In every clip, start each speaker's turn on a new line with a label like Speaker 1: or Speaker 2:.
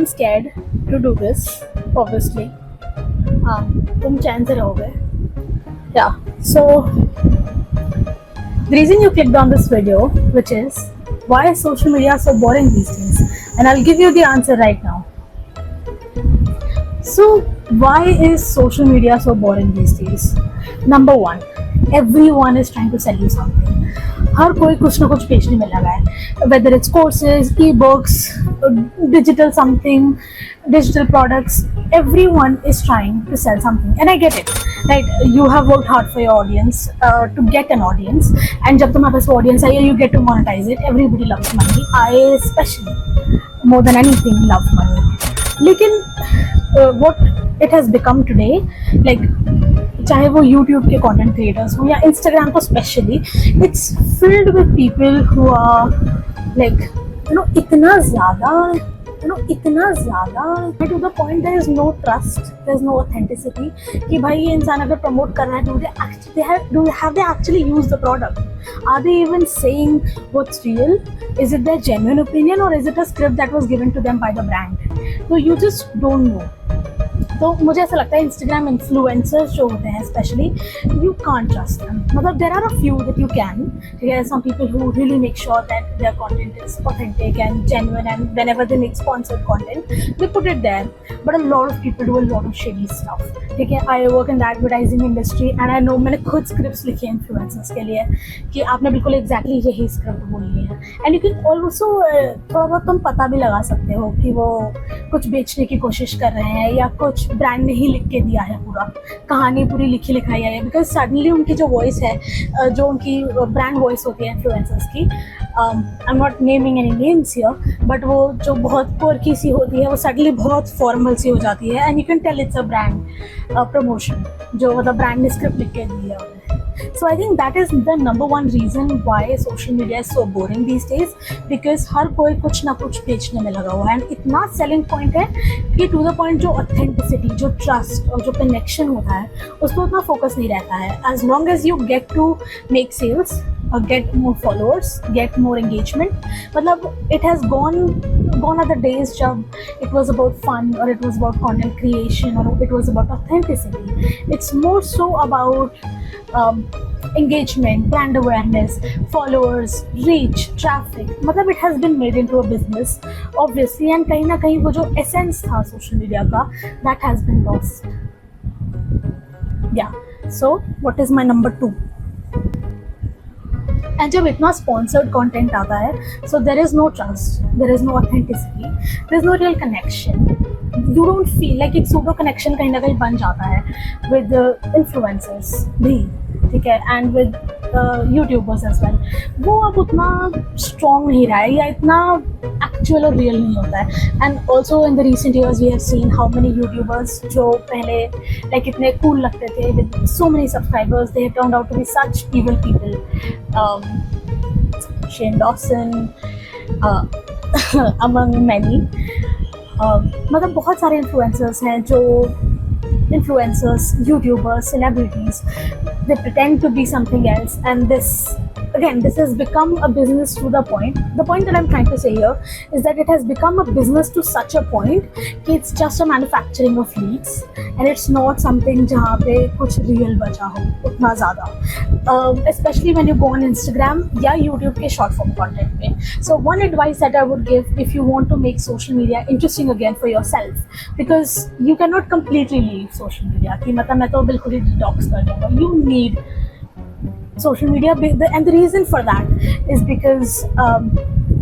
Speaker 1: scared to do this, obviously. तुम चैन से रहोगे. Yeah. So the reason you clicked on this video, which is why is social media so boring these days, and I'll give you the answer right now. So why is social media so boring these days? Number one, everyone is trying to sell you something. हर कोई कुछ ना कुछ बेचने में लगा है, whether it's courses, e-books, digital something, digital products. Everyone is trying to sell something, and I get it. Right? You have worked hard for your audience to get an audience, and जब तुम्हारे पास audience है, you get to monetize it. Everybody loves money. I especially, more than anything, love money. लेकिन what it has become today, like चाहे वो YouTube के content creators हो या Instagram को specially, it's filled with people who are like इतना ज़्यादा to the point there is no trust, there is no authenticity कि भाई ये इंसान अगर promote कर रहा है, do they actually use the product? Are they even saying what's real? Is it their genuine opinion, or is it a script that was given to them by the brand? So you just don't know. तो मुझे ऐसा लगता है Instagram influencers जो होते हैं specially, you can't trust them. मतलब there are a few that you can, ठीक है, some people who really make sure that their content is authentic and genuine, and whenever they make sponsored content they put it there. But a lot of people do a lot of shady stuff, ठीक है. I work in the advertising industry and I know, मैंने खुद scripts लिखे influencers के लिए कि आपने बिल्कुल एग्जैक्टली यही स्क्रिप्ट बोलनी है. एंड यू कैन ऑल्सो थोड़ा बहुत तुम पता भी लगा सकते हो कि वो कुछ बेचने की कोशिश कर रहे हैं या कुछ ब्रांड ने ही लिख के दिया है, पूरा कहानी पूरी लिखी लिखाई है. बिकॉज सडनली उनकी जो वॉइस है, जो उनकी ब्रांड वॉइस होती है इन्फ्लुएंसर्स की, आई am not naming any names here, but वो जो बहुत कोर्की सी होती है वो सडनली बहुत फॉर्मल सी हो जाती है. And you can tell it's a brand promotion, जो मतलब ब्रांड ने स्क्रिप्ट लिख के दी है. So I think that is the number one reason why social media is so boring these days, because हर कोई कुछ ना कुछ बेचने में लगा हुआ है. एंड इतना सेलिंग पॉइंट है कि टू द पॉइंट जो ऑथेंटिसिटी, जो ट्रस्ट और जो कनेक्शन होता है उस पर उतना फोकस नहीं रहता है. As long as you get to make sales, get more followers, get more engagement. मतलब it has gone are the days जब it was about fun, or it was about content creation, or it was about authenticity. It's more so about engagement, brand awareness, followers, reach, traffic. मतलब it has been made into a business obviously, and कहीं ना कहीं वो जो essence था social media का, that has been lost. Yeah, so what is my number 2? And जब इतना स्पॉन्सर्ड कंटेंट आता है, so there is no trust, there is no authenticity, there is no real connection. You don't feel like एक pseudo connection कहीं ना कहीं बन जाता है विद इन्फ्लुएंसर्स भी, ठीक है, and with YouTubers as well. वो अब उतना स्ट्रॉन्ग नहीं रहा है या इतना एक्चुअल और रियल नहीं होता है. And also in the recent years we have seen how many YouTubers जो पहले लाइक इतने कूल लगते थे with so many subscribers, they have turned out to be such evil people. Shane Dawson, among many. मतलब बहुत सारे influencers हैं जो influencers, YouTubers, celebrities, they pretend to be something else, and this has become a business to the point. The point that I'm trying to say here is that it has become a business to such a point कि it's just a manufacturing of leads, and it's not something जहाँ पे कुछ real बचा हो उतना ज़्यादा. Especially when you go on Instagram या YouTube के short form content में. So one advice that I would give if you want to make social media interesting again for yourself, because you cannot completely leave social media कि मतलब मैं तो बिल्कुल ही detox कर दूँगा. You need social media, and the reason for that is because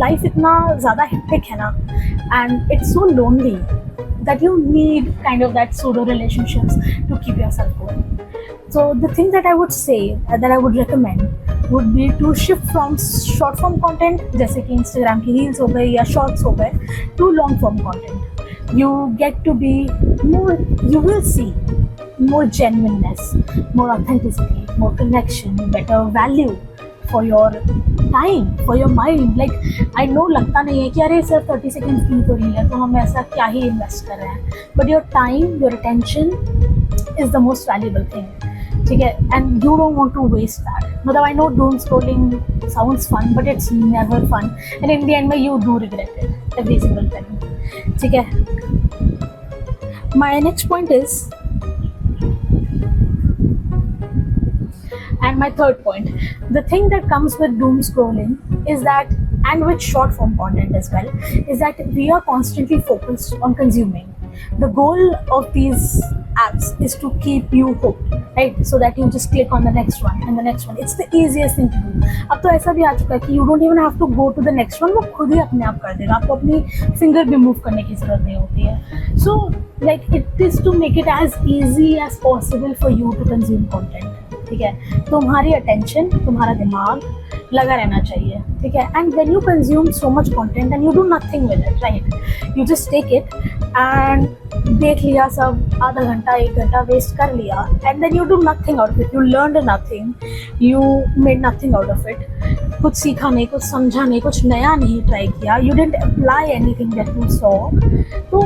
Speaker 1: life इतना ज़्यादा hectic है ना, and it's so lonely that you need kind of that pseudo relationships to keep yourself going. So the thing that I would say, that I would recommend would be to shift from short form content जैसे कि Instagram की reels हो गई या shorts हो गए, to long form content. You get to be more, you will see more genuineness, more authenticity, more connection, better value for your time, for your mind. Like I know लगता नहीं है कि अरे सिर्फ 30 सेकेंड की तो रील है तो हम ऐसा क्या ही इन्वेस्ट कर रहे हैं, but your time, your attention is the most valuable thing, ठीक है, and you don't want to waste that. मतलब I know doom scrolling sounds fun, but it's never fun, and in the end में you do regret it every single time. ठीक है. My next point is, and my third point, the thing that comes with doom scrolling is that, and with short form content as well, is that we are constantly focused on consuming. The goal of these apps is to keep you hooked, right? So that you just click on the next one and the next one. It's the easiest thing to do. अब तो ऐसा भी आ चुका है कि you don't even have to go to the next one, वो खुद ही अपने आप कर देगा. आपको अपनी finger भी move करने की जरूरत नहीं होती है. So like it is to make it as easy as possible for you to consume content. ठीक है, तुम्हारी अटेंशन, तुम्हारा दिमाग लगा रहना चाहिए. ठीक है, and when you consume so much content and you do nothing with it, right, you just take it and देख लिया सब, आधा घंटा 1 घंटा वेस्ट कर लिया, and then you do nothing out of it, you learn nothing, you made nothing out of it. कुछ सीखा नहीं, कुछ समझा नहीं, कुछ नया नहीं ट्राई किया, you didn't apply anything that you saw. तो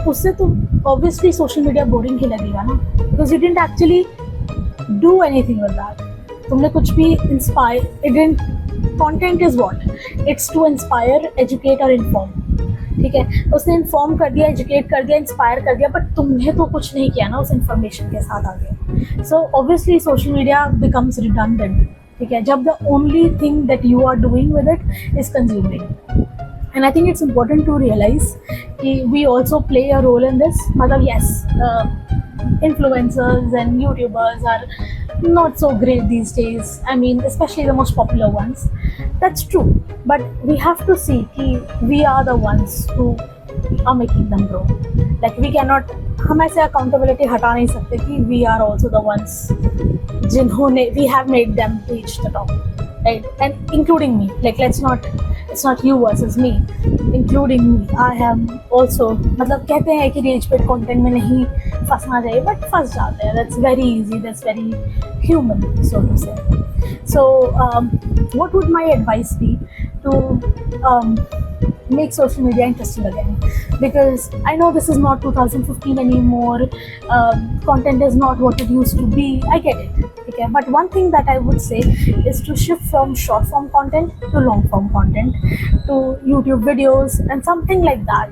Speaker 1: उससे तो ऑब्वियसली सोशल मीडिया बोरिंग ही लगेगा ना, because you didn't actually do anything with that. तुमने कुछ भी inspire, it didn't, content is what? It's to inspire, educate और inform. ठीक है, उसने inform कर दिया, educate कर दिया, inspire कर दिया, but तुमने तो कुछ नहीं किया ना उस information के साथ आगे. So obviously social media becomes redundant. ठीक है, जब the only thing that you are doing with it is consuming. And I think it's important to realize कि we also play a role in this. मतलब yes, influencers and YouTubers are not so great these days. I mean, especially the most popular ones. That's true. But we have to see that we are the ones who are making them grow. Like we cannot, हम ऐसे accountability हटा नहीं सकते कि we are also the ones जिन्होंने, we have made them reach the top, right? And including me. Like let's not, it's not you versus me, including me. I am also, मतलब कहते हैं कि rage bait content में नहीं फंसना चाहिए, but फंस जाते हैं. That's very easy, that's very human, so to say. So what would my advice be to make social media interesting again? Because I know this is not 2015 anymore, content is not what it used to be, I get it. Okay, but one thing that I would say is to shift from short form content to long form content, to YouTube videos and something like that.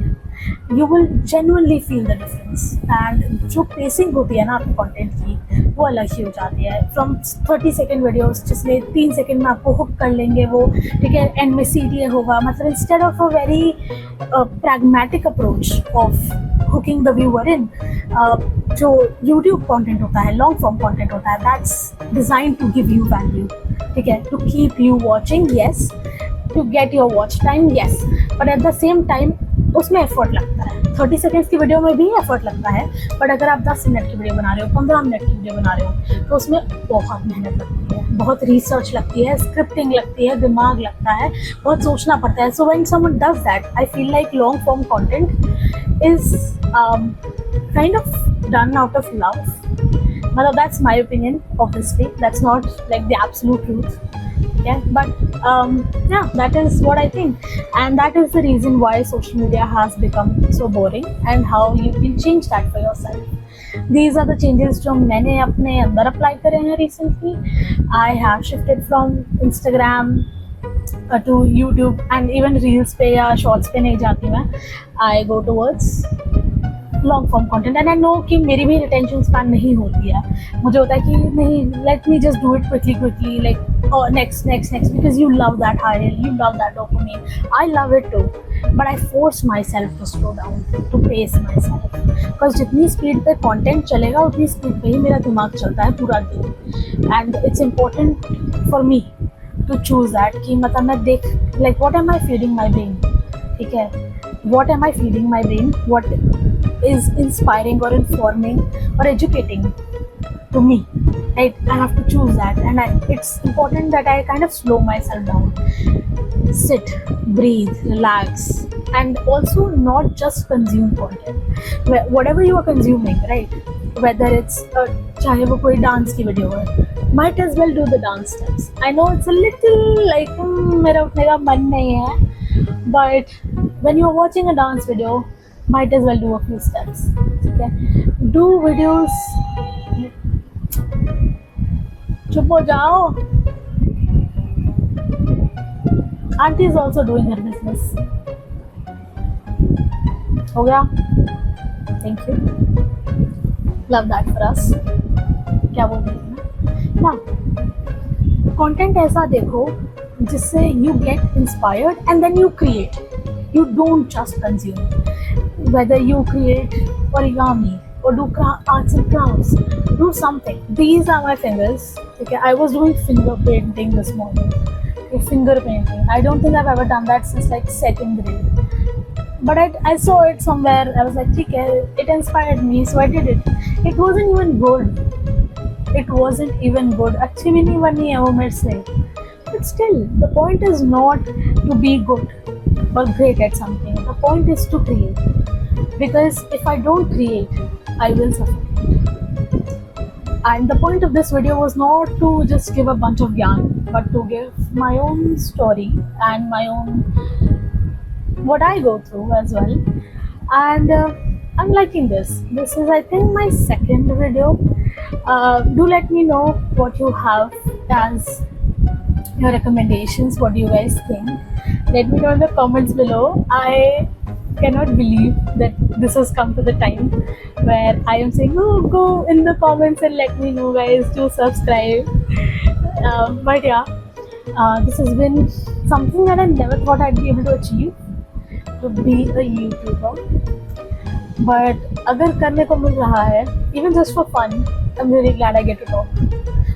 Speaker 1: You will genuinely feel the difference. And जो pacing होती है ना आपके content की, वो अलग ही हो जाती है. From 30 second videos जिसमें 3 second में आपको hook कर लेंगे वो, ठीक है, end में CTA होगा. मतलब instead of a very pragmatic approach of hooking the viewer in, जो YouTube content होता है, long form content होता है, that's designed to give you value. ठीक है, to keep you watching, yes, to get your watch time, yes, but at the same time उसमें effort लगता है. 30 सेकेंड्स की वीडियो में भी एफर्ट लगता है, बट अगर आप 10 मिनट की वीडियो बना रहे हो, 15 मिनट की वीडियो बना रहे हो, तो उसमें बहुत मेहनत लगती है, बहुत रिसर्च लगती है, स्क्रिप्टिंग लगती है, दिमाग लगता है, बहुत सोचना पड़ता है. So when someone does that, I feel like long form content is kind of done out of love. मतलब that's my opinion, obviously that's not like the absolute truth. Yeah, but yeah, that is what I think, and that is the reason why social media has become so boring and how you can change that for yourself. These are the changes जो मैंने अपने अंदर apply करे हैं recently. I have shifted from Instagram to YouTube and even Reels पे या Shorts पे नहीं जाती मैं. I go towards long form content and I no कि मेरी भी रिटेंशन स्पैन नहीं होती है. मुझे होता है कि नहीं, let me just do it quickly, like next because you love that high, you love that dopamine, I love it too, but I force myself to slow down, to pace myself, because जितनी speed पे content चलेगा उतनी speed पे ही मेरा दिमाग चलता है पूरा दिन. And it's important for me to choose that कि मतलब मैं देख, like what am I feeding my brain. ठीक है, what am I feeding my brain, what is inspiring or informing or educating to me, right? I have to choose that, and it's important that I kind of slow myself down, sit, breathe, relax, and also not just consume content. Whatever you are consuming, right, whether it's चाहे वो कोई dance की video है, might as well do the dance steps. I know it's a little like मेरा उठने का मन नहीं है, but when you're watching a dance video, might as well do a few steps. Okay, do videos. चुप हो जाओ. Auntie is also doing her business. हो गया, thank you, love that for us. क्या बोल रही थी ना, कंटेंट ऐसा देखो जिससे you get inspired and then you create, you don't just consume. Whether you create origami or do arts and crafts, do something. These are my fingers. Okay, I was doing finger painting this morning. Okay, finger painting, I don't think I've ever done that since like second grade, but I saw it somewhere. I was like, okay, it inspired me, so I did it. It wasn't even good, it wasn't even good, अच्छी भी नहीं बनी है वो मेरे से, but still the point is not to be good or great at something. The point is to create. Because if I don't create, I will suffer. And the point of this video was not to just give a bunch of yarn, but to give my own story and my own what I go through as well. And I'm liking this. This is, I think, my second video. Do let me know what you have as your recommendations. What do you guys think? Let me know in the comments below. I cannot believe that this has come to the time where I am saying, oh, go in the comments and let me know, guys, to subscribe. But yeah, this has been something that I never thought I'd be able to achieve, to be a YouTuber. But अगर करने को मिल रहा है, even just for fun, I'm really glad I get to talk.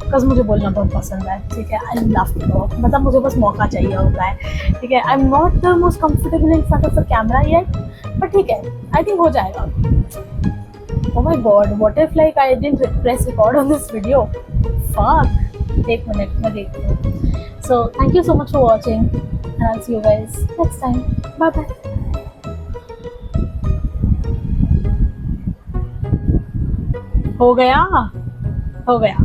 Speaker 1: Because मुझे बोलना बहुत पसंद है, ठीक है, आई लव टू टॉक, मतलब मुझे बस मौका चाहिए होता है, ठीक है। I am not the most comfortable in front of the camera yet, but ठीक है, आई थिंक हो जाएगा। Oh my God, what if like I didn't press record on this video, fuck, एक मिनट मैं देखती हूँ। So thank you so much for watching and I will see you guys next time, bye bye. हो गया, हो गया।